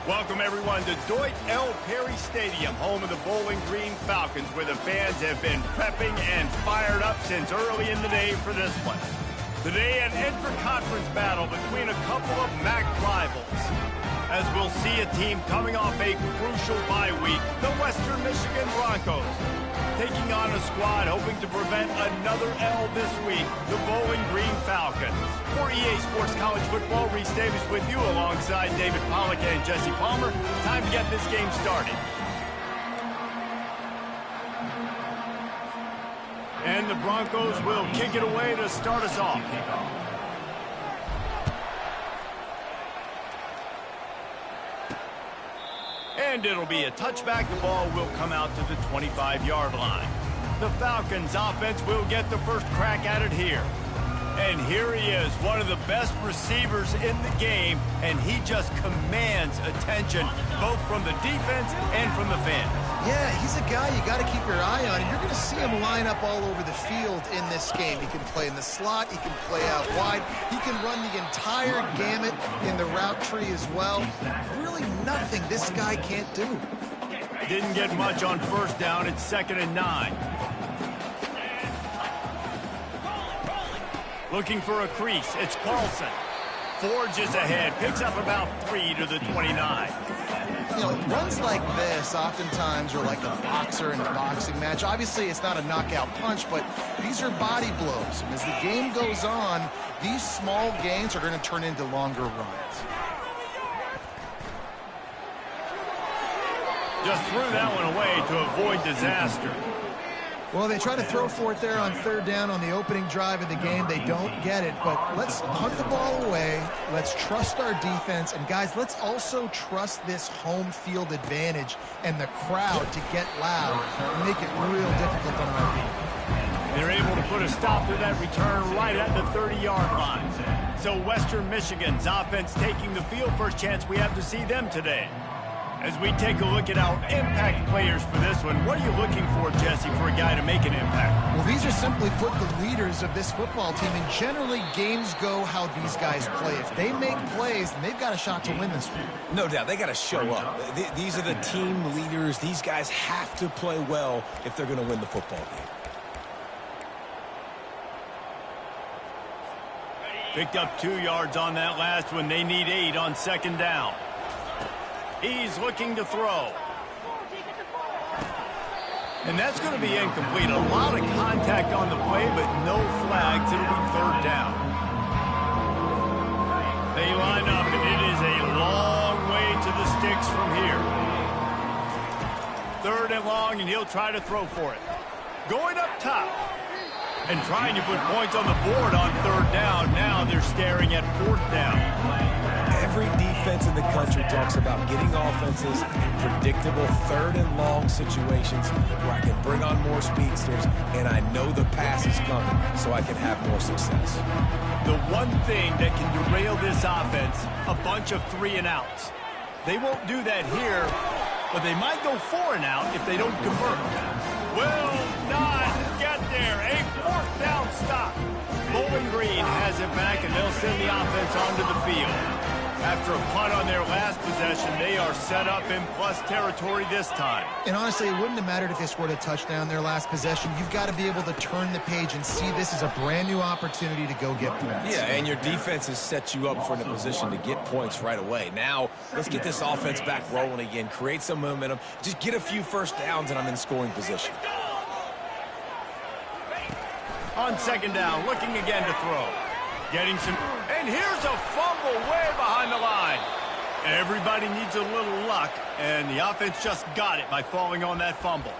Welcome, everyone, to Deutsch L. Perry Stadium, home of the Bowling Green Falcons, where the fans have been prepping and fired up since early in the day for this one. Today, an intra-conference battle between a couple of MAC rivals, as we'll see a team coming off a crucial bye week, the Western Michigan Broncos, taking on a squad hoping to prevent another L this week, the Bowling Green Falcons. For EA Sports College Football, Reese Davis with you alongside David Pollack and Jesse Palmer. Time to get this game started. And the Broncos will kick it away to start us off. And it'll be a touchback. The ball will come out to the 25-yard line. The Falcons offense will get the first crack at it here. And here he is, one of the best receivers in the game, and he just commands attention, both from the defense and from the fans. Yeah, he's a guy you got to keep your eye on, and you're going to see him line up all over the field in this game. He can play in the slot, he can play out wide, he can run the entire gamut in the route tree as well. Really nothing this guy can't do. Didn't get much on first down. It's 2nd and 9. Looking for a crease. It's Carlson. Forges ahead. Picks up about 3 to the 29. You know, runs like this oftentimes are like a boxer in a boxing match. Obviously, it's not a knockout punch, but these are body blows. And as the game goes on, these small gains are going to turn into longer runs. Just threw that one away to avoid disaster. Well, they try to throw for it there on 3rd down on the opening drive of the game. They don't get it, but let's hunt the ball away. Let's trust our defense. And, guys, let's also trust this home field advantage and the crowd to get loud and make it real difficult on our team. They're able to put a stop to that return right at the 30-yard line. So Western Michigan's offense taking the field. First chance we have to see them today. As we take a look at our impact players for this one, what are you looking for, Jesse, for a guy to make an impact? Well, these are simply put the leaders of this football team, and generally games go how these guys play. If they make plays, then they've got a shot to win this one. No doubt, they got to show up. These are the team leaders. These guys have to play well if they're going to win the football game. Picked up 2 yards on that last one. They need 8 on 2nd down. He's looking to throw. And that's going to be incomplete. A lot of contact on the play, but no flags. It'll be 3rd down. They line up, and it is a long way to the sticks from here. 3rd and long, and he'll try to throw for it. Going up top. And trying to put points on the board on 3rd down. Now they're staring at 4th down. Every defense in the country talks about getting offenses in predictable 3rd and long situations where I can bring on more speedsters and I know the pass is coming so I can have more success. The one thing that can derail this offense, a bunch of 3 and outs. They won't do that here, but they might go 4 and out if they don't convert. Will not get there. A 4th down stop. Bowling Green has it back, and they'll send the offense onto the field. After a punt on their last possession, they are set up in plus territory this time. And honestly, it wouldn't have mattered if they scored a touchdown their last possession. You've got to be able to turn the page and see this as a brand new opportunity to go get points. Yeah, and your defense has set you up for in a position to get points right away. Now, let's get this offense back rolling again, create some momentum, just get a few first downs, and I'm in scoring position. On 2nd down, looking again to throw. Getting some, and here's a fumble way behind the line. Everybody needs a little luck, and the offense just got it by falling on that fumble.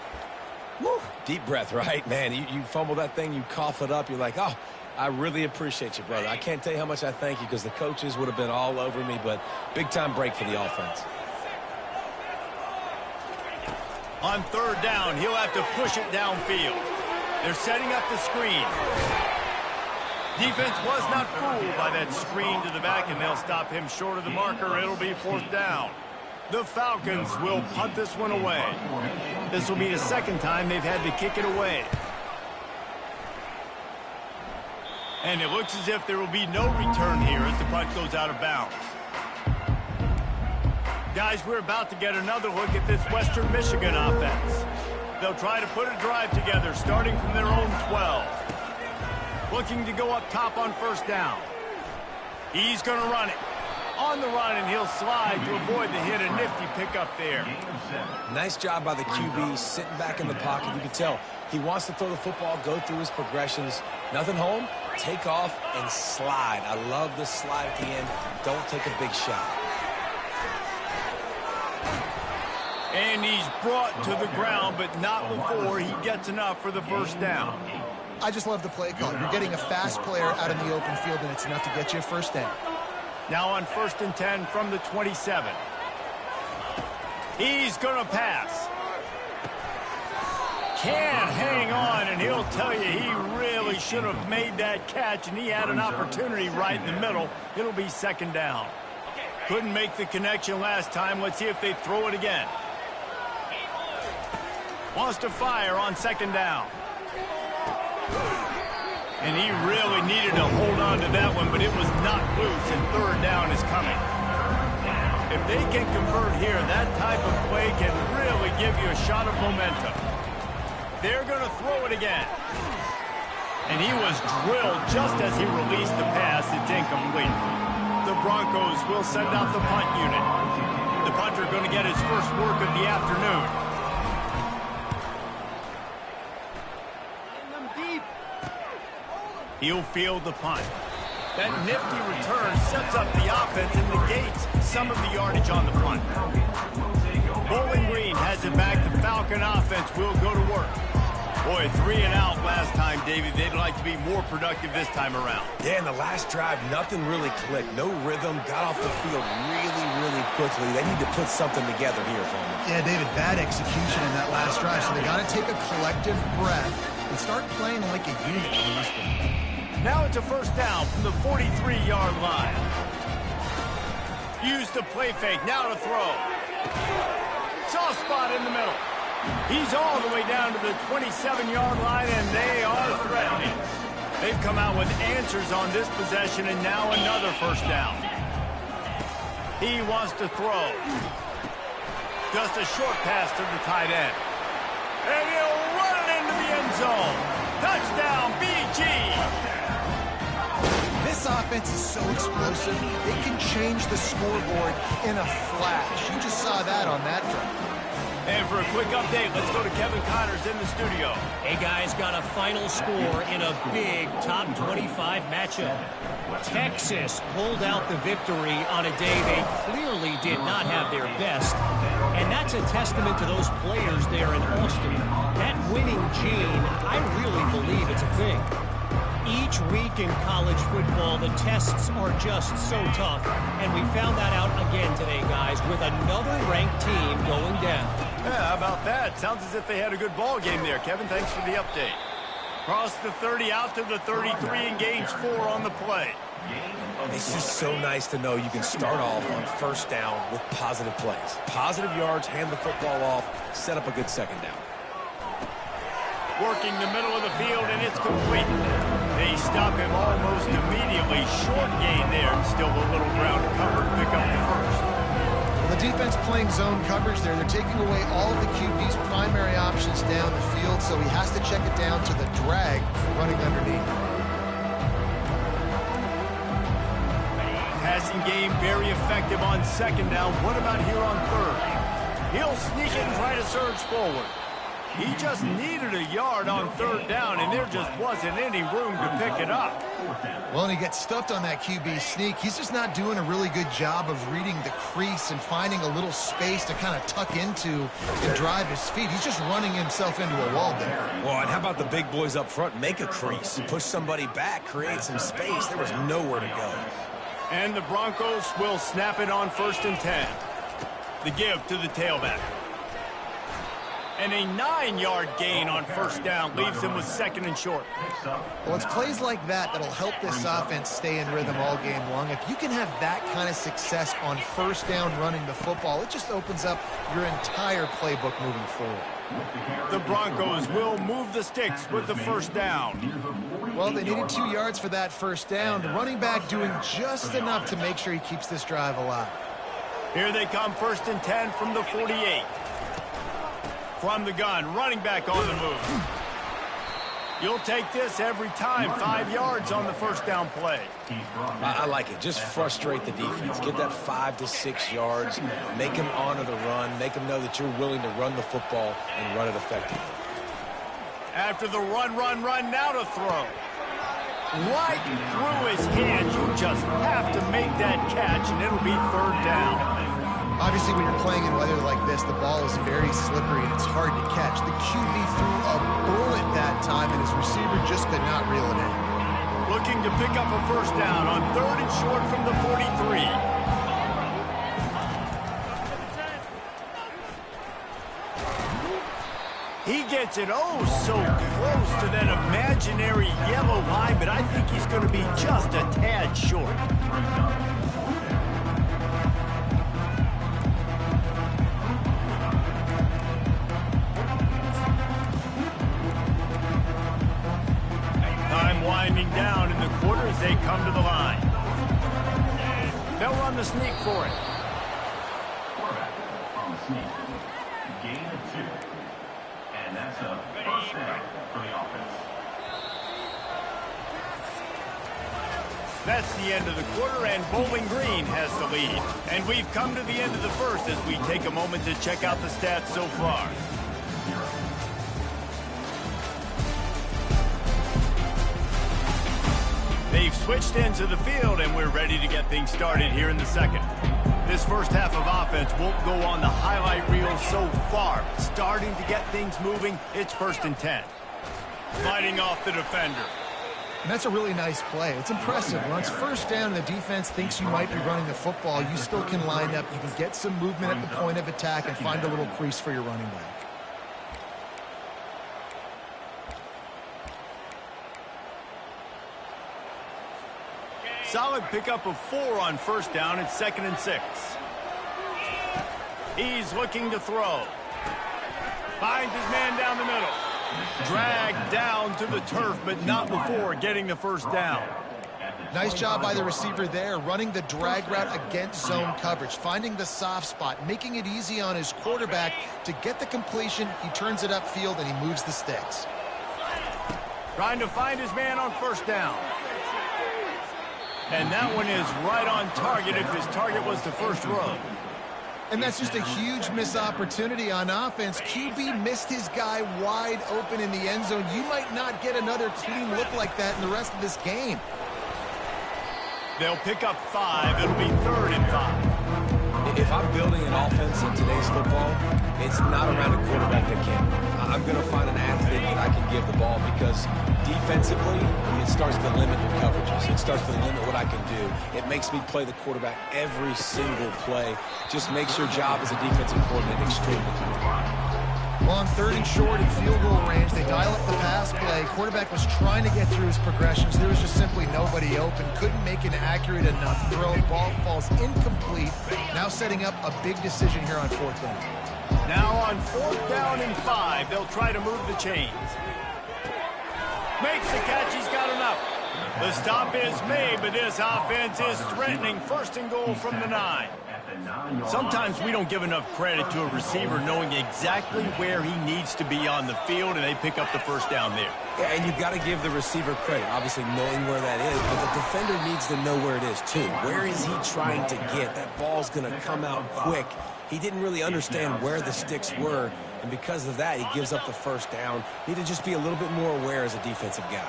Woo. Deep breath, right? Man, you fumble that thing, you cough it up, you're like, oh, I really appreciate you, brother. I can't tell you how much I thank you because the coaches would have been all over me, but big-time break for the offense. On 3rd down, he'll have to push it downfield. They're setting up the screen. Defense was not fooled by that screen to the back, and they'll stop him short of the marker. It'll be 4th down. The Falcons will punt this one away. This will be the 2nd time they've had to kick it away. And it looks as if there will be no return here as the punt goes out of bounds. Guys, we're about to get another look at this Western Michigan offense. They'll try to put a drive together starting from their own 12. Looking to go up top on first down. He's going to run it. On the run, and he'll slide to avoid the hit. A nifty pickup there. Nice job by the QB, sitting back in the pocket. You can tell he wants to throw the football, go through his progressions. Nothing home, take off, and slide. I love the slide at the end. Don't take a big shot. And he's brought to the ground, but not before he gets enough for the first down. I just love the play call. You're getting a fast player out in the open field, and it's enough to get you a first down. Now on 1st and 10 from the 27. He's going to pass. Can't hang on, and he'll tell you he really should have made that catch, and he had an opportunity right in the middle. It'll be 2nd down. Couldn't make the connection last time. Let's see if they throw it again. Wants to fire on 2nd down. And he really needed to hold on to that one, but it was not loose, and 3rd down is coming. If they can convert here, that type of play can really give you a shot of momentum. They're going to throw it again. And he was drilled just as he released the pass. It's incomplete. The Broncos will send out the punt unit. The punter going to get his first work of the afternoon. He'll field the punt. That nifty return sets up the offense and negates some of the yardage on the punt. Bowling Green has it back. The Falcon offense will go to work. Boy, 3 and out last time, David. They'd like to be more productive this time around. Yeah, in the last drive, nothing really clicked. No rhythm, got off the field really quickly. They need to put something together here for them. Yeah, David, bad execution in that last drive, so they got to take a collective breath and start playing like a unit on this one. Now it's a first down from the 43-yard line. Use the play fake. Now to throw. Soft spot in the middle. He's all the way down to the 27-yard line, and they are threatening. They've come out with answers on this possession, and now another first down. He wants to throw. Just a short pass to the tight end. And he'll run it into the end zone. Touchdown, BG! This offense is so explosive, it can change the scoreboard in a flash. You just saw that on that drive. And for a quick update, let's go to Kevin Connors in the studio. Hey, guys, got a final score in a big top 25 matchup. Texas pulled out the victory on a day they clearly did not have their best. And that's a testament to those players there in Austin. That winning gene, I really believe it's a thing. Each week in college football, the tests are just so tough. And we found that out again today, guys, with another ranked team going down. Yeah, how about that? Sounds as if they had a good ball game there. Kevin, thanks for the update. Cross the 30 out to the 33 and gains 4 on the play. It's just so nice to know you can start off on first down with positive plays. Positive yards, hand the football off, set up a good 2nd down. Working the middle of the field, and it's complete. They stop him almost immediately. Short gain there. Still a little ground to cover to pick up the first. The defense playing zone coverage there. They're taking away all of the QB's primary options down the field, so he has to check it down to the drag running underneath. Passing game very effective on 2nd down. What about here on 3rd? He'll sneak it and try to surge forward. He just needed a yard on 3rd down, and there just wasn't any room to pick it up. Well, and he gets stuffed on that QB sneak. He's just not doing a really good job of reading the crease and finding a little space to kind of tuck into and drive his feet. He's just running himself into a wall there. Well, and how about the big boys up front? Make a crease, push somebody back, create some space. There was nowhere to go. And the Broncos will snap it on 1st and 10. The give to the tailback. And a 9-yard gain on 1st down leaves him with 2nd and short. Well, it's plays like that that'll help this offense stay in rhythm all game long. If you can have that kind of success on 1st down running the football, it just opens up your entire playbook moving forward. The Broncos will move the sticks with the 1st down. Well, they needed 2 yards for that 1st down. The running back doing just enough to make sure he keeps this drive alive. Here they come, 1st and 10 from the 48. From the gun, running back on the move. You'll take this every time. 5 yards on the first down play. I like it. Just frustrate the defense. Get that 5 to 6 yards. Make them honor the run. Make them know that you're willing to run the football and run it effectively. After the run, now to throw. Right through his hands. You just have to make that catch, and it'll be 3rd down. Obviously, when you're playing in weather like this, the ball is very slippery and it's hard to catch. The QB threw a bullet that time, and his receiver just could not reel it in. Looking to pick up a 1st down on 3rd and short from the 43. He gets it so close to that imaginary yellow line, but I think he's going to be just a tad short. Time winding down in the quarter as they come to the line. They'll run the sneak for it. Quarterback on the sneak. Gain of 2. And that's a 1st down for the offense. That's the end of the quarter, and Bowling Green has the lead. And we've come to the end of the first as we take a moment to check out the stats so far. They've switched into the field, and we're ready to get things started here in the second. This first half of offense won't go on the highlight reel so far. Starting to get things moving, it's 1st and 10. Fighting off the defender. And that's a really nice play. It's impressive. When it's 1st down and the defense thinks you might be running the football, you still can line up. You can get some movement at the point of attack and find a little crease for your running back. Solid pickup of 4 on 1st down. It's 2nd and 6. He's looking to throw. Finds his man down the middle. Dragged down to the turf, but not before getting the 1st down. Nice job by the receiver there, running the drag route against zone coverage, finding the soft spot, making it easy on his quarterback to get the completion. He turns it upfield, and he moves the sticks. Trying to find his man on 1st down. And that one is right on target if his target was the 1st row. And that's just a huge missed opportunity on offense. QB missed his guy wide open in the end zone. You might not get another clean look like that in the rest of this game. They'll pick up 5. It'll be 3rd and 5. If I'm building an offense in today's football, it's not around a quarterback that can. I'm going to find an athlete that I can give the ball because defensively, it starts to limit your coverages. It starts to limit what I can do. It makes me play the quarterback every single play. Just makes your job as a defensive coordinator extremely hard. Well, on 3rd and short in field goal range, they dial up the pass play. Quarterback was trying to get through his progressions. There was just simply nobody open. Couldn't make an accurate enough throw. Ball falls incomplete. Now setting up a big decision here on 4th down. Now on 4th down and 5, they'll try to move the chains. Makes the catch. He's got enough. The stop is made, but this offense is threatening 1st and goal from the 9. Sometimes we don't give enough credit to a receiver knowing exactly where he needs to be on the field, and they pick up the 1st down there. Yeah, and you've got to give the receiver credit, obviously knowing where that is, but the defender needs to know where it is too. Where is he trying to get? That ball's going to come out quick. He didn't really understand where the sticks were, and because of that, he gives up the 1st down. Need to just be a little bit more aware as a defensive guy.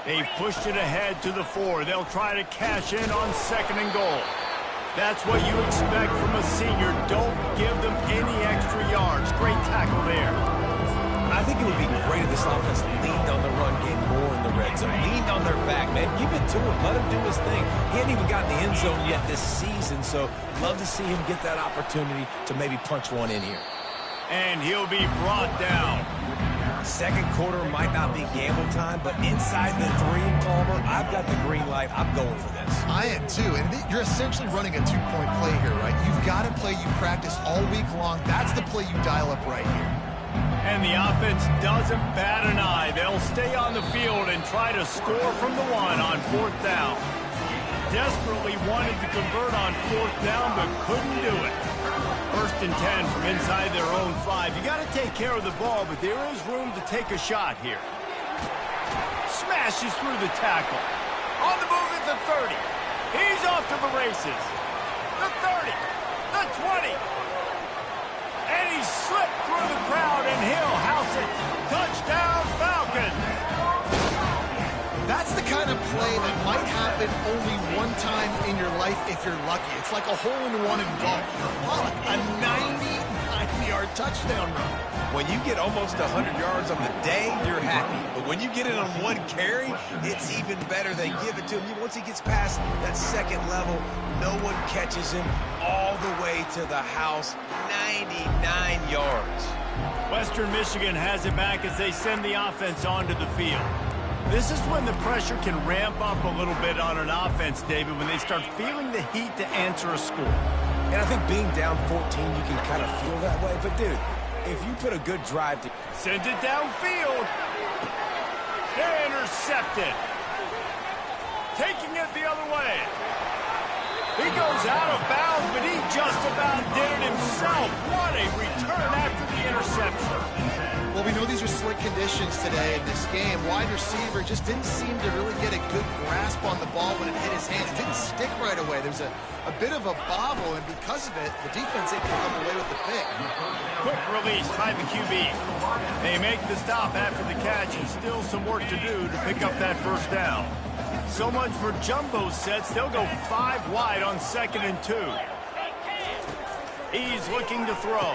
They've pushed it ahead to the 4. They'll try to cash in on 2nd and goal. That's what you expect from a senior. Don't give them any extra yards. Great tackle there. I think it would be great if this offense leaned on the run game more in the red zone. Leaned on their back, man. Give it to him. Let him do his thing. He hadn't even gotten the end zone yet this season, so love to see him get that opportunity to maybe punch one in here. And he'll be brought down. Second quarter might not be gamble time, but inside the 3, Palmer, I've got the green light. I'm going for this. I am too, and you're essentially running a 2-point play here, right? You've got a play you practice all week long. That's the play you dial up right here. And the offense doesn't bat an eye. They'll stay on the field and try to score from the 1 on 4th down. desperately wanted to convert on 4th down, but couldn't do it. 1st and 10 from inside their own 5. You got to take care of the ball, but there is room to take a shot here. Smashes through the tackle. On the move at the 30. He's off to the races. The 30. The 20. And he slipped through the crowd, and he'll house it. Touchdown, Falcons. That's the kind of play that might happen only one time in your life if you're lucky. It's like a hole-in-one in golf. Pollock, a 99-yard touchdown run. When you get almost 100 yards on the day, you're happy. But when you get it on one carry, it's even better. They give it to him. Once he gets past that second level, no one catches him all the way to the house. 99 yards. Western Michigan has it back as they send the offense onto the field. This is when the pressure can ramp up a little bit on an offense, David, when they start feeling the heat to answer a score. And I think being down 14, you can kind of feel that way. But, dude, if you put a good drive to... Sends it downfield. Intercepted. Taking it the other way. He goes out of bounds, but he just about did it himself. What a return after the interception. Well, we know these are slick conditions today in this game. Wide receiver just didn't seem to really get a good grasp on the ball when it hit his hands. It didn't stick right away. There's a bit of a bobble, and because of it, the defense able to come away with the pick. Quick release by the QB. They make the stop after the catch, and still some work to do to pick up that 1st down. So much for jumbo sets. They'll go 5 wide on 2nd and 2. He's looking to throw.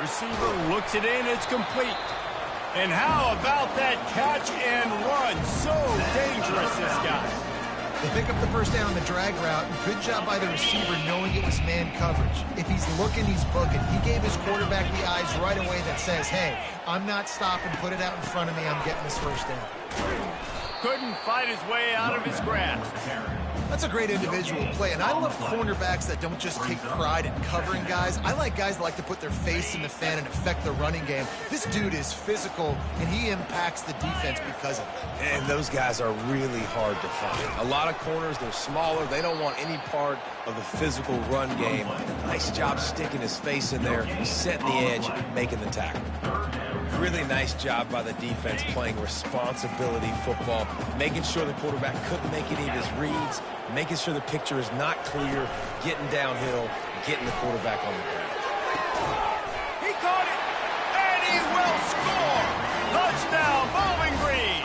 Receiver looks it in. It's complete. And how about that catch and run? So dangerous, this guy. They pick up the 1st down on the drag route. Good job by the receiver knowing it was man coverage. If he's looking, he's booking. He gave his quarterback the eyes right away that says, hey, I'm not stopping. Put it out in front of me. I'm getting this 1st down. Couldn't fight his way out of his grasp. That's a great individual play, and I love cornerbacks that don't just take pride in covering guys. I like guys that like to put their face in the fan and affect the running game. This dude is physical, and he impacts the defense because of it. And those guys are really hard to find. A lot of corners, they're smaller. They don't want any part of the physical run game. Nice job sticking his face in there, setting the edge, making the tackle. Really nice job by the defense playing responsibility football, making sure the quarterback couldn't make any of his reads, making sure the picture is not clear, getting downhill, getting the quarterback on the ground. He caught it, and he will score! Touchdown, Bowling Green!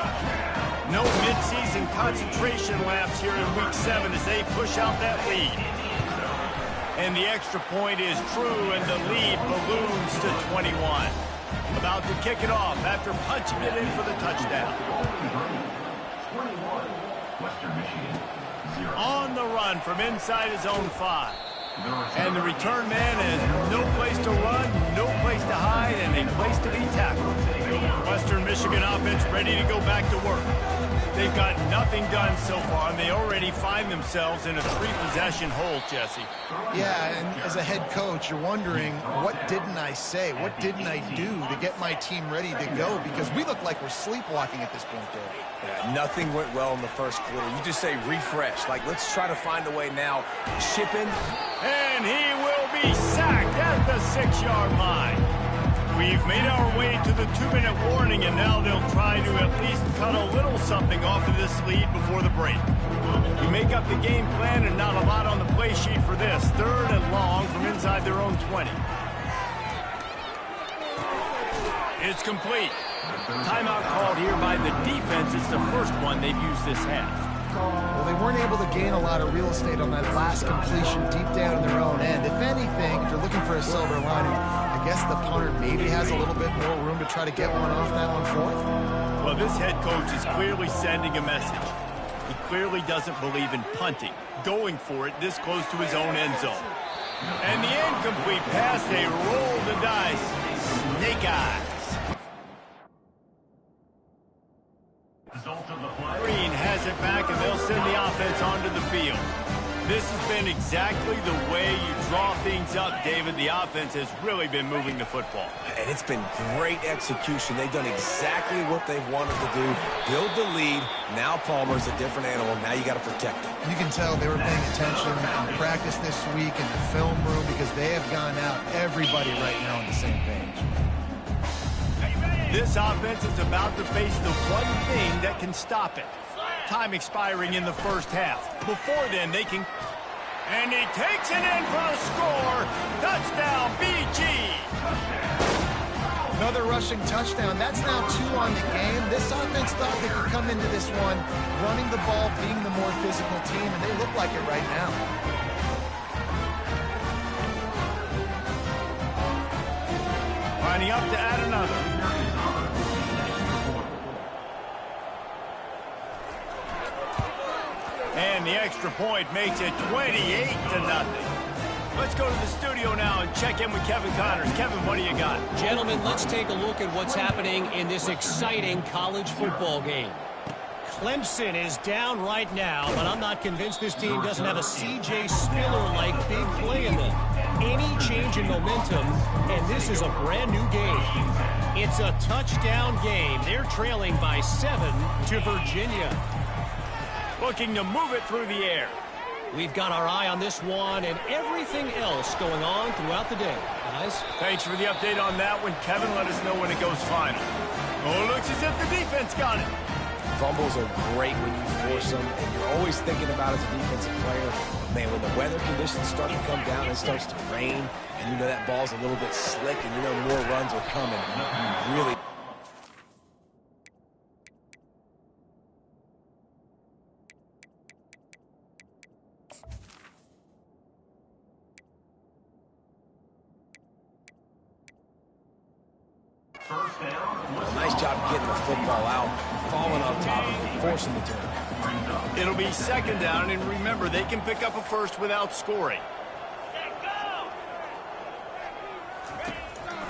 No midseason concentration laps here in Week 7 as they push out that lead. And the extra point is true, and the lead balloons to 21. About to kick it off after punching it in for the touchdown. 21, Western Michigan, 0. On the run from inside his own 5. And the return man has no place to run, no place to hide, and a place to be tackled. Western Michigan offense ready to go back to work. They've got nothing done so far, and they already find themselves in a 3-possession hole, Jesse. Yeah, and as a head coach, you're wondering, what didn't I say? What didn't I do to get my team ready to go? Because we look like we're sleepwalking at this point, Dave. Yeah, nothing went well in the 1st quarter. You just say refresh. Like, let's try to find a way now. Chip in. And he will be sacked at the 6-yard line. We've made our way to the 2-minute warning, and now they'll try to at least cut a little something off of this lead before the break. You make up the game plan, and not a lot on the play sheet for this. 3rd and long from inside their own 20. It's complete. Timeout called here by the defense. It's the first one they've used this half. Well, they weren't able to gain a lot of real estate on that last completion deep down in their own end. If anything, if you're looking for a silver lining, I guess the punter maybe has a little bit more room to try to get one off that one 4th. Well, this head coach is clearly sending a message. He clearly doesn't believe in punting, going for it this close to his own end zone. And the incomplete pass, they roll the dice. Snake eyes. Green has it back, and they'll send the offense onto the field. This has been exactly the way you draw things up, David. The offense has really been moving the football. And it's been great execution. They've done exactly what they've wanted to do. Build the lead. Now Palmer's a different animal. Now you got to protect him. You can tell they were paying attention in practice this week in the film room because they have gone out, everybody right now on the same page. This offense is about to face the one thing that can stop it. Time expiring in the first half. Before then, they can... And he takes it in for the score. Touchdown, BG. Another rushing touchdown. That's now 2 on the game. This offense thought they could come into this one running the ball, being the more physical team, and they look like it right now. Lining up to add another. And the extra point makes it 28-0. Let's go to the studio now and check in with Kevin Connors. Kevin, what do you got? Gentlemen, let's take a look at what's happening in this exciting college football game. Clemson is down right now, but I'm not convinced this team doesn't have a C.J. Spiller-like big play in them. Any change in momentum, and this is a brand new game. It's a touchdown game. They're trailing by 7 to Virginia. Looking to move it through the air. We've got our eye on this one and everything else going on throughout the day. Guys? Thanks for the update on that one. Kevin, let us know when it goes final. Oh, it looks as if the defense got it. Fumbles are great when you force them, and you're always thinking about as a defensive player, man, when the weather conditions start to come down, it starts to rain, and you know that ball's a little bit slick, and you know more runs are coming. Really. Nice job getting the football out, falling on top of it, forcing the turn. It'll be second down, and remember, they can pick up a first without scoring.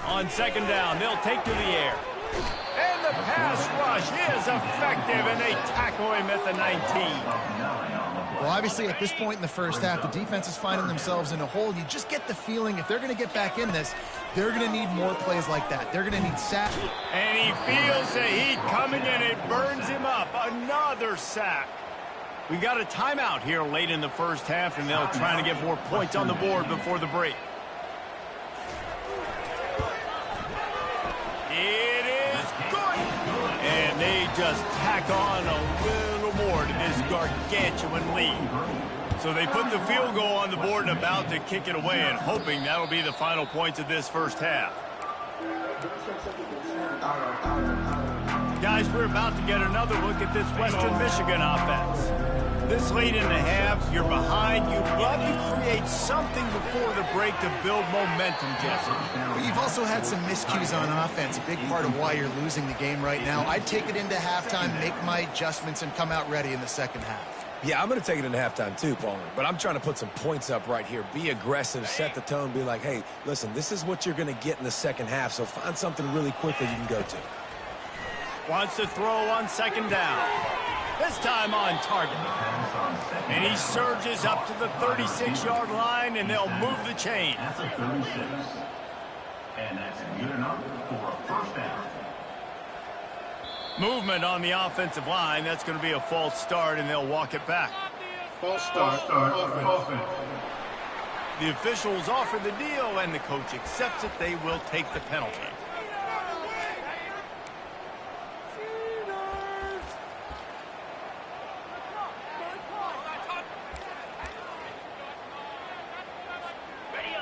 On second down, they'll take to the air. And the pass rush is effective, and they tackle him at the 19. Well, obviously, at this point in the first half, the defense is finding themselves in a hole. You just get the feeling if they're going to get back in this, they're going to need more plays like that. They're going to need sacks. And he feels the heat coming, and it burns him up. Another sack. We got a timeout here late in the first half, and they'll try to get more points on the board before the break. It is good. And they just tack on a little more to this gargantuan lead. So they put the field goal on the board and about to kick it away, and hoping that'll be the final points of this first half. Guys, we're about to get another look at this Western Michigan offense. This late in the half, you're behind. You'd love to create something before the break to build momentum, Jesse. But you've also had some miscues on offense, a big part of why you're losing the game right now. I'd take it into halftime, make my adjustments, and come out ready in the second half. Yeah, I'm going to take it into halftime too, Palmer. But I'm trying to put some points up right here. Be aggressive, set the tone, be like, hey, listen, this is what you're going to get in the second half, so find something really quickly you can go to. Wants to throw on second down. This time on target. And he surges up to the 36-yard line, and they'll move the chain. That's a 36. And that's good enough for a first down. Movement on the offensive line. That's going to be a false start, and they'll walk it back. False start offense. The officials offer the deal, and the coach accepts it. They will take the penalty.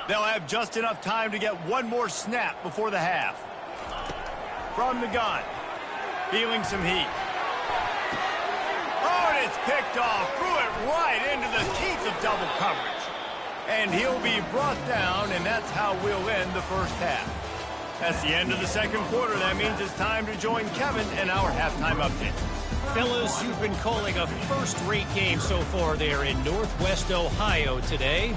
They'll have just enough time to get one more snap before the half. From the gun. Feeling some heat. Oh, and it's picked off. Threw it right into the teeth of double coverage. And he'll be brought down, and that's how we'll end the first half. That's the end of the second quarter. That means it's time to join Kevin in our halftime update. Fellas, you've been calling a first-rate game so far there in Northwest Ohio today.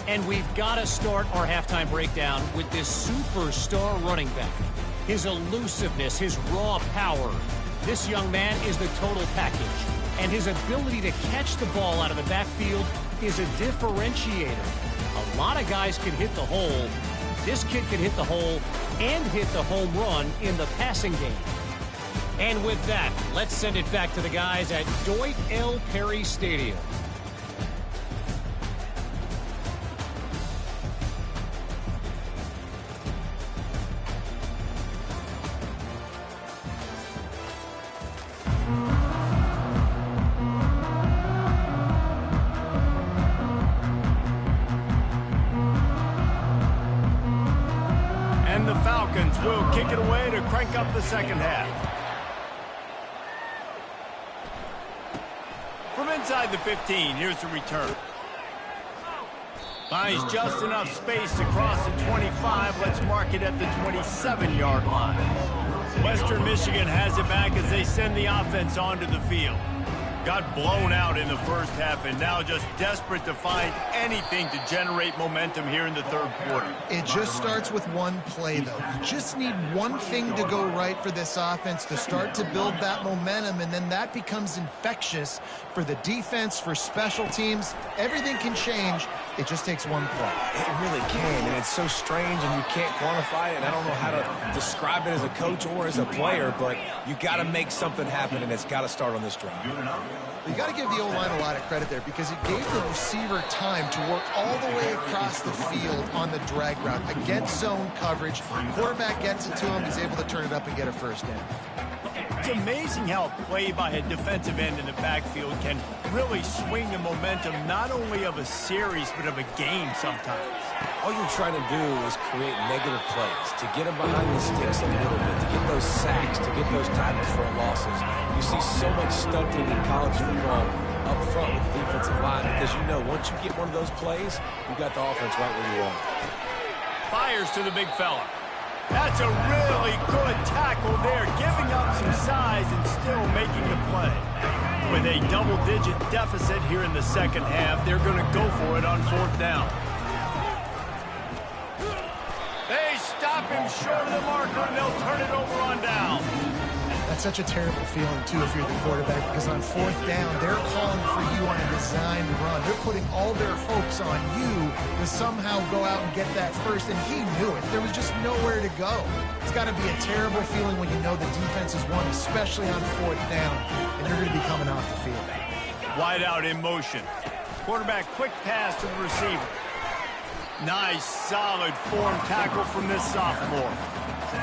And we've got to start our halftime breakdown with this superstar running back. His elusiveness, his raw power. This young man is the total package. And his ability to catch the ball out of the backfield is a differentiator. A lot of guys can hit the hole. This kid can hit the hole and hit the home run in the passing game. And with that, let's send it back to the guys at Doak L. Perry Stadium. And the Falcons will kick it away to crank up the second half. From inside the 15, here's the return. Finds just enough space to cross the 25. Let's mark it at the 27-yard line. Western Michigan has it back as they send the offense onto the field. Got blown out in the first half and now just desperate to find anything to generate momentum here in the third quarter. It just starts with one play, though. You just need one thing to go right for this offense to start to build that momentum, and then that becomes infectious for the defense, for special teams. Everything can change. It just takes one play. It really can, and it's so strange, and you can't quantify it, and I don't know how to describe it as a coach or as a player, but you got to make something happen, and it's got to start on this drive. You got to give the O-line a lot of credit there because it gave the receiver time to work all the way across the field on the drag route against zone coverage. Quarterback gets it to him. He's able to turn it up and get a first down. It's amazing how a play by a defensive end in the backfield can really swing the momentum not only of a series but of a game sometimes. All you're trying to do is create negative plays, to get them behind the sticks a little bit, to get those sacks, to get those tackles for losses. You see so much stunting in college football up front with the defensive line because you know once you get one of those plays, you got the offense right where you want. Fires to the big fella. That's a really good tackle there, giving up some size and still making the play. With a double-digit deficit here in the second half, they're going to go for it on fourth down. They stop him short of the marker, and they'll turn it over on down. That's such a terrible feeling, too, if you're the quarterback, because on fourth down, they're calling for you on a designed run. They're putting all their hopes on you to somehow go out and get that first, and he knew it. There was just nowhere to go. It's got to be a terrible feeling when you know the defense has won, especially on fourth down, and you're going to be coming off the field. Wide out in motion. Quarterback quick pass to the receiver. Nice, solid form tackle from this sophomore.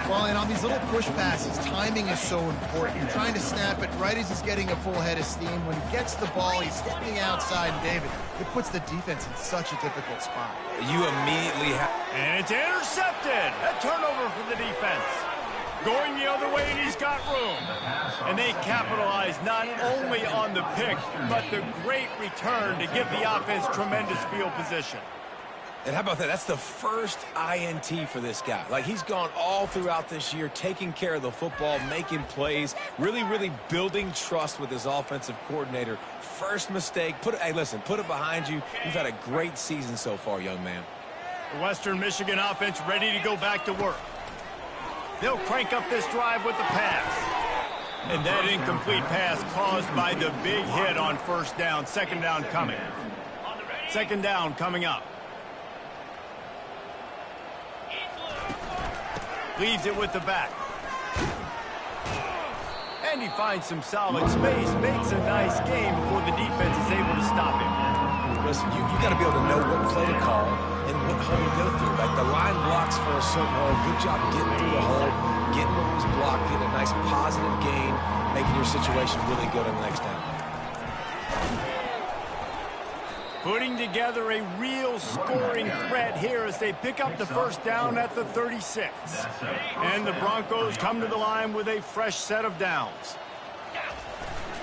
Well, and on these little push passes, timing is so important. You're trying to snap it right as he's getting a full head of steam. When he gets the ball, he's hitting the outside, and David, it puts the defense in such a difficult spot. You immediately have... And it's intercepted. A turnover for the defense. Going the other way, and he's got room. And they capitalize not only on the pick, but the great return to give the offense tremendous field position. And how about that? That's the first INT for this guy. Like, he's gone all throughout this year, taking care of the football, making plays, really, really building trust with his offensive coordinator. First mistake. Hey, listen, put it behind you. You've had a great season so far, young man. The Western Michigan offense ready to go back to work. They'll crank up this drive with the pass. And that incomplete pass caused by the big hit on first down. Second down coming. Second down coming up. Leaves it with the back. And he finds some solid space, makes a nice game before the defense is able to stop him. Listen, you got to be able to know what play to call and what hole to go through. Like, the line blocks for a certain hole. Good job getting through the hole, getting what was blocked, getting a nice positive gain, making your situation really good on the next down. Putting together a real scoring threat here as they pick up the first down at the 36. And the Broncos come to the line with a fresh set of downs.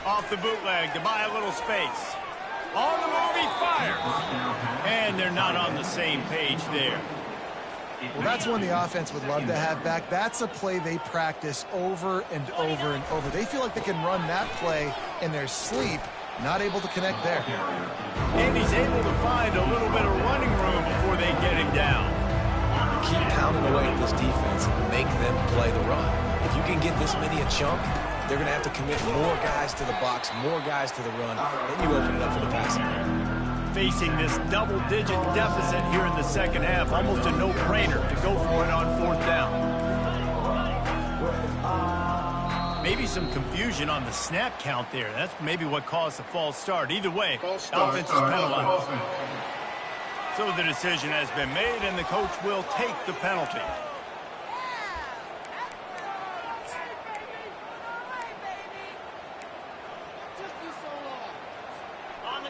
Off the bootleg to buy a little space. On the move, he fires. And they're not on the same page there. Well, that's one the offense would love to have back. That's a play they practice over and over and over. They feel like they can run that play in their sleep. Not able to connect there. And he's able to find a little bit of running room before they get him down. Keep pounding away at this defense and make them play the run. If you can get this many a chunk, they're going to have to commit more guys to the box, more guys to the run. Then you open it up for the passing game. facing this double-digit deficit here in the second half. Almost a no-brainer to go for it on fourth down. Maybe some confusion on the snap count there. That's maybe what caused the false start. Either way, offense is penalized. So the decision has been made, and the coach will take the penalty.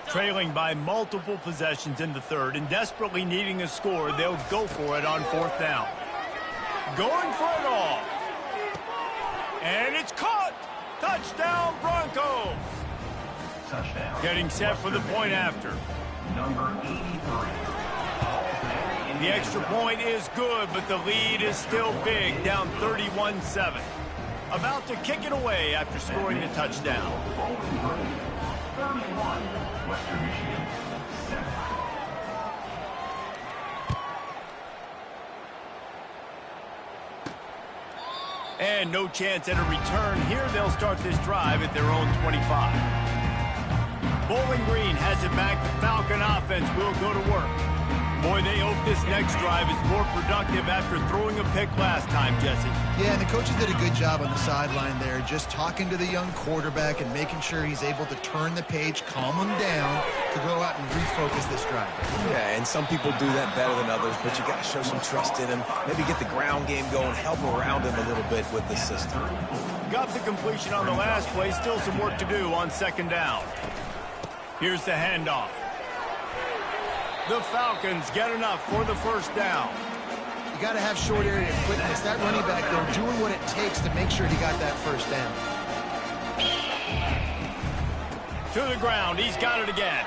Trailing by multiple possessions in the third and desperately needing a score, they'll go for it on fourth down. Going for it all. And it's caught. Touchdown, Broncos. Touchdown. Getting set for the point after. Number 83. The extra point is good, but the lead is still big, down 31-7. About to kick it away after scoring the touchdown. 31. Western Michigan, 7. And no chance at a return here. They'll start this drive at their own 25. Bowling Green has it back. The Falcon offense will go to work. Boy, they hope this next drive is more productive after throwing a pick last time, Jesse. Yeah, and the coaches did a good job on the sideline there, just talking to the young quarterback and making sure he's able to turn the page, calm him down, to go out and refocus this drive. Yeah, and some people do that better than others, but you got to show some trust in him. Maybe get the ground game going, help around him a little bit with the system. Got the completion on the last play. Still some work to do on second down. Here's the handoff. The Falcons get enough for the first down. You got to have short area quickness. That running back there doing what it takes to make sure he got that first down. To the ground. He's got it again.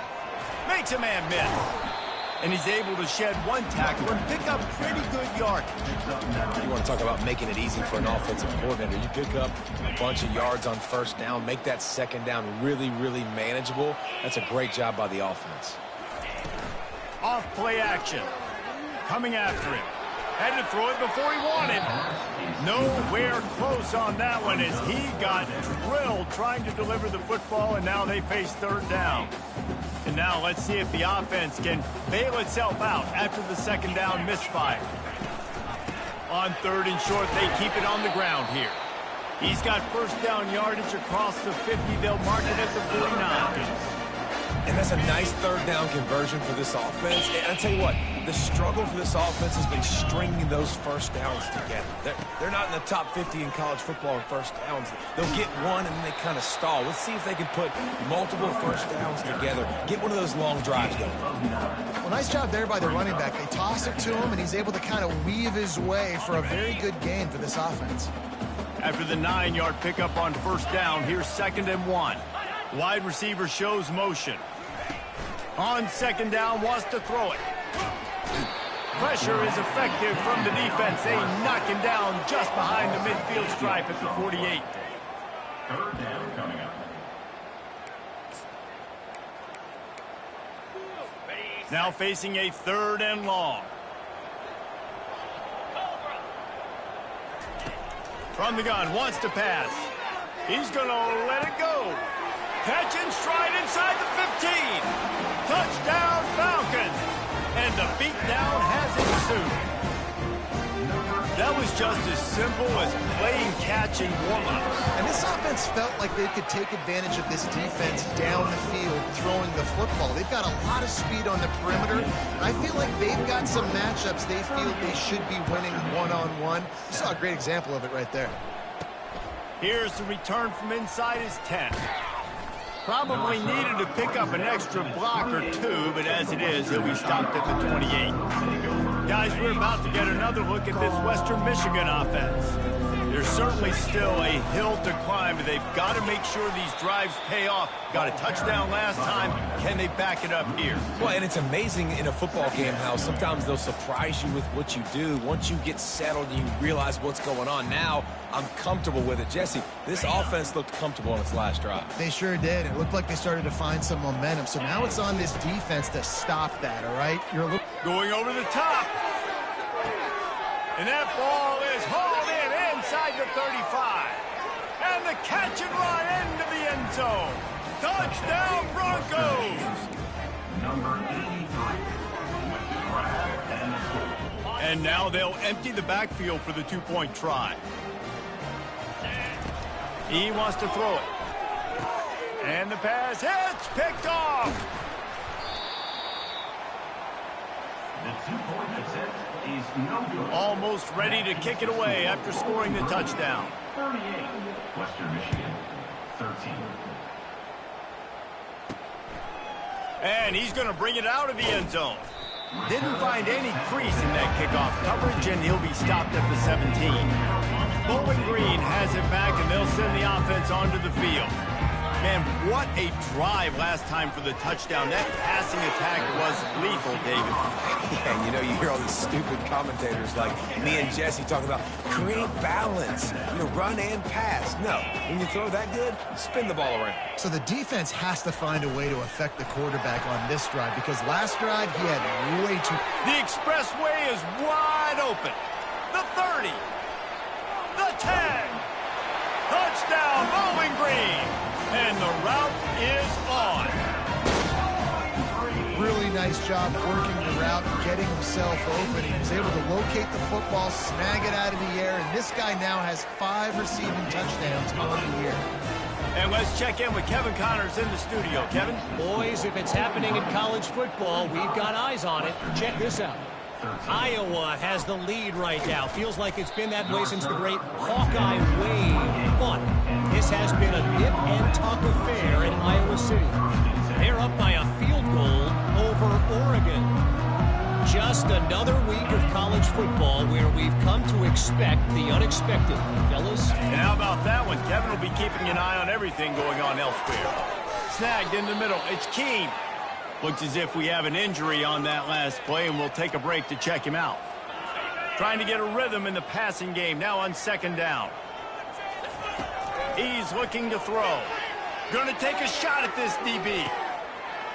Makes a man miss. And he's able to shed one tackle and pick up pretty good yardage. You want to talk about making it easy for an offensive coordinator. You pick up a bunch of yards on first down, make that second down really, really manageable. That's a great job by the offense. Off play action. Coming after him. Had to throw it before he wanted. Nowhere close on that one as he got drilled trying to deliver the football, and now they face third down. And now let's see if the offense can bail itself out after the second down misfire. On third and short, they keep it on the ground here. He's got first down yardage across the 50. They'll mark it at the 49. And that's a nice third down conversion for this offense. And I tell you what, the struggle for this offense has been stringing those first downs together. They're not in the top 50 in college football in first downs. They'll get one and then they kind of stall. Let's see if they can put multiple first downs together. Get one of those long drives going. Well, nice job there by the running back. They toss it to him, and he's able to kind of weave his way for a very good gain for this offense. After the 9-yard pickup on first down, here's 2nd and 1. Wide receiver shows motion. On second down, wants to throw it. Pressure is effective from the defense. They knock him down just behind the midfield stripe at the 48. Third down coming up. Now facing a 3rd and long. From the gun, wants to pass. He's going to let it go. Catch and stride inside the 15. Touchdown, Falcons. And the beatdown has ensued. That was just as simple as playing catch and warm-ups. And this offense felt like they could take advantage of this defense down the field throwing the football. They've got a lot of speed on the perimeter. I feel like they've got some matchups they feel they should be winning one-on-one. You saw a great example of it right there. Here's the return from inside his 10. Probably needed to pick up an extra block or two, but as it is, he'll be stopped at the 28. Guys, we're about to get another look at this Western Michigan offense. There's certainly still a hill to climb, but they've got to make sure these drives pay off. Got a touchdown last time. Can they back it up here? Well, and it's amazing in a football game how sometimes they'll surprise you with what you do. Once you get settled and you realize what's going on, now I'm comfortable with it. Jesse, this offense looked comfortable on its last drive. They sure did. It looked like they started to find some momentum. So now it's on this defense to stop that, all right? Going over the top. And that ball is hauled in inside the 35. And the catch and run into the end zone. Touchdown, Broncos. number 83, with the grab and the score. And now they'll empty the backfield for the two-point try. He wants to throw it. And the pass hits, picked off. The two-point attempt is no good. Almost ready to kick it away after scoring the touchdown. 38, Western Michigan, 13. And he's going to bring it out of the end zone. Didn't find any crease in that kickoff coverage, and he'll be stopped at the 17. Bowling Green has it back, and they'll send the offense onto the field. Man, what a drive last time for the touchdown. That passing attack was lethal, David. Yeah, you know, you hear all these stupid commentators like me and Jesse talking about create balance, run and pass. No, when you throw that good, spin the ball around. So the defense has to find a way to affect the quarterback on this drive because last drive he had way too... The expressway is wide open. The 30. The 10. Touchdown, Bowling Green. And the route is on. Really nice job working the route and getting himself open. He was able to locate the football, snag it out of the air, and this guy now has 5 receiving touchdowns on the year. And let's check in with Kevin Connors in the studio. Kevin? Boys, if it's happening in college football, we've got eyes on it. Check this out. Iowa has the lead right now. Feels like it's been that way since the great Hawkeye wave. But this has been a nip and tuck affair in Iowa City. They're up by a field goal over Oregon. Just another week of college football where we've come to expect the unexpected. Fellas? And how about that one? Kevin will be keeping an eye on everything going on elsewhere. Snagged in the middle. It's Keene. Looks as if we have an injury on that last play, and we'll take a break to check him out. Trying to get a rhythm in the passing game, now on second down. He's looking to throw. Going to take a shot at this DB.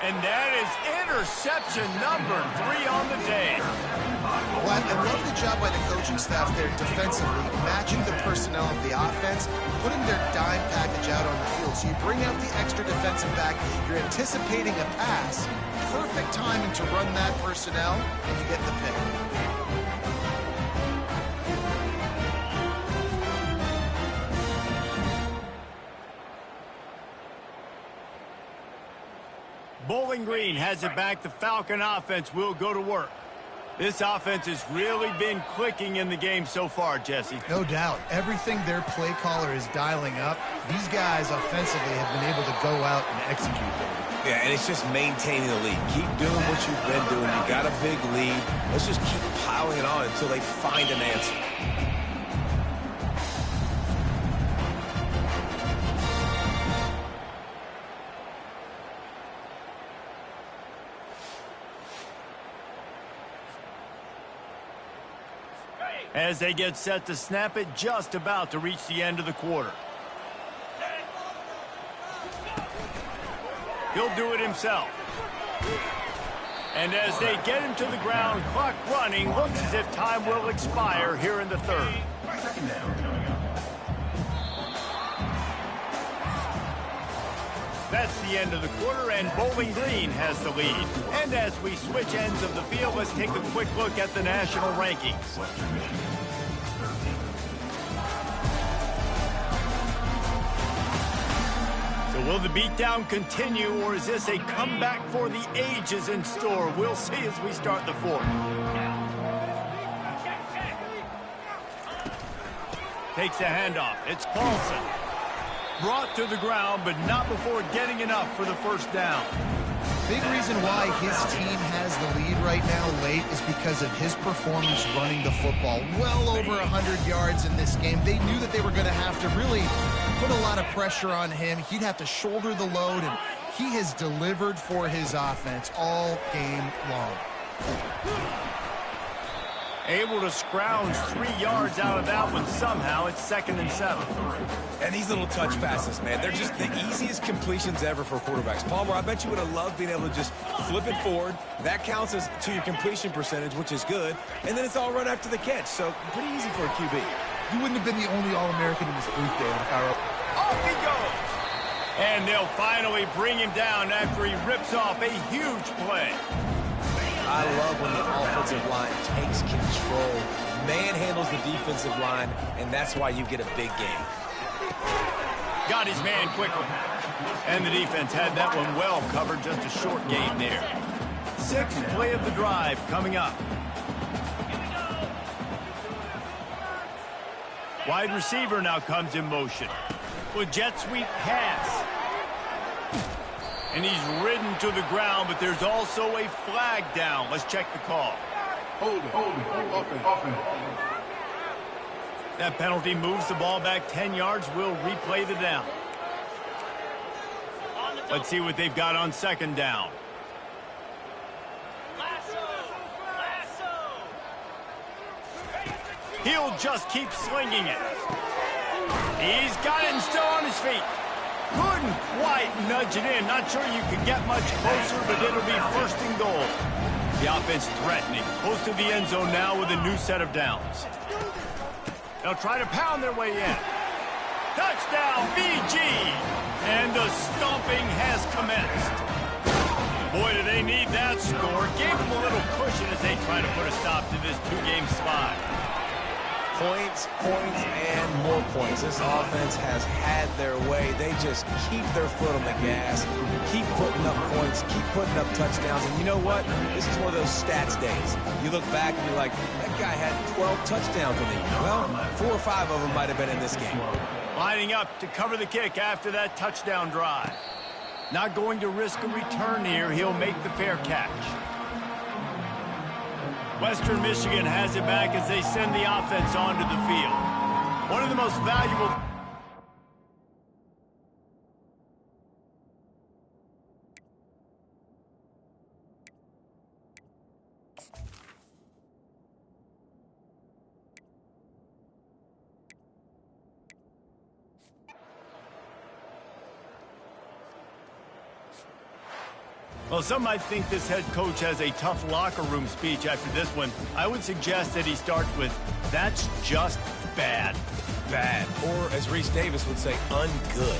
And that is interception number 3 on the day. Well, I love the job by the coaching staff there defensively, matching the personnel of the offense, putting their dime package out on the field. So you bring out the extra defensive back, you're anticipating a pass, perfect timing to run that personnel, and you get the pick. Bowling Green has it back. The Falcon offense will go to work. This offense has really been clicking in the game so far, Jesse. No doubt. Everything their play caller is dialing up, these guys offensively have been able to go out and execute. Yeah, and it's just maintaining the lead. Keep doing what you've been doing. You got a big lead. Let's just keep piling it on until they find an answer. As they get set to snap it, just about to reach the end of the quarter. He'll do it himself. And as they get him to the ground, clock running, looks as if time will expire here in the third. Second down coming up. That's the end of the quarter, and Bowling Green has the lead. And as we switch ends of the field, let's take a quick look at the national rankings. Western Michigan, 13. So will the beatdown continue, or is this a comeback for the ages in store? We'll see as we start the fourth. Takes a handoff. It's Paulson. Brought to the ground, but not before getting enough for the first down. Big reason why his team has the lead right now late is because of his performance running the football. Well over 100 yards in this game. They knew that they were going to have to really put a lot of pressure on him. He'd have to shoulder the load, and he has delivered for his offense all game long. Able to scrounge 3 yards out of that one somehow. It's 2nd and 7. And these little touch passes, man, they're just the easiest completions ever for quarterbacks. Palmer, I bet you would have loved being able to just flip it forward. That counts as to your completion percentage, which is good. And then it's all run after the catch, so pretty easy for a QB. You wouldn't have been the only All-American in this booth, Dave, if I were... Off he goes. And they'll finally bring him down after he rips off a huge play. I love when the offensive line takes control, manhandles the defensive line, and that's why you get a big game. Got his man quickly. And the defense had that one well covered, just a short game there. Sixth play of the drive coming up. Wide receiver now comes in motion. With jet sweep pass. And he's ridden to the ground, but there's also a flag down. Let's check the call. Hold it. That penalty moves the ball back 10 yards. We'll replay the down. Let's see what they've got on second down. He'll just keep slinging it. He's got it and still on his feet. Couldn't quite nudge it in. Not sure you could get much closer, but it'll be first and goal. The offense threatening. Close to the end zone now with a new set of downs. They'll try to pound their way in. Touchdown, BG! And the stomping has commenced. Boy, do they need that score. Gave them a little cushion as they try to put a stop to this two-game slide. Points, and more points. This offense has had their way. They just keep their foot on the gas, keep putting up points, keep putting up touchdowns. And you know what? This is one of those stats days. You look back and you're like, that guy had 12 touchdowns in the year. Well, 4 or 5 of them might have been in this game. Lining up to cover the kick after that touchdown drive. Not going to risk a return here. He'll make the fair catch. Western Michigan has it back as they send the offense onto the field. One of the most valuable... Well, some might think this head coach has a tough locker room speech after this one. I would suggest that he starts with, that's just bad. Bad. Or, as Reese Davis would say, ungood.